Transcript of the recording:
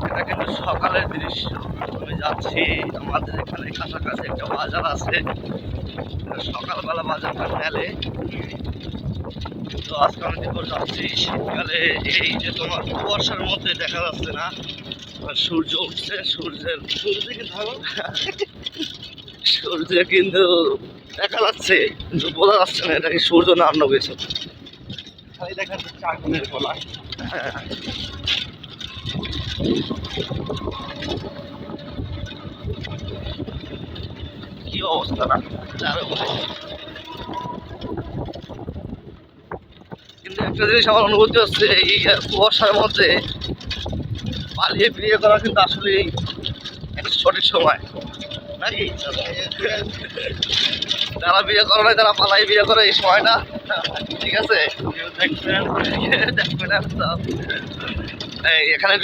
এটা কিন্তু সকালের দৃশ্য। আমি যাচ্ছি, আমাদের এখানে কাছাকাছি একটা বাজার আছে, সকালবেলা বাজারটা মেলে। তো আজকে আমি দেখো যাচ্ছি শীতকালে, এই যে তোমার কুয়াশার মধ্যে দেখা যাচ্ছে না, সূর্য উঠছে, সূর্য কিন্তু দেখা যাচ্ছে, কিন্তু বোঝা যাচ্ছে না এটা কি সূর্য না অন্য কিছু। খালি দেখা যাচ্ছে আগুনের গোলা। কি অবস্থা না, কিন্তু একটা জিনিস আমার অনুভূতি হচ্ছে, এই কুয়াশার মধ্যে পালিয়ে বিয়ে করা কিন্তু আসলে একটা সঠিক সময় নাকি? যারা বিয়ে করে না, যারা পালাই বিয়ে করে এই সময়টা, ঠিক আছে, দেখবেন। এখানে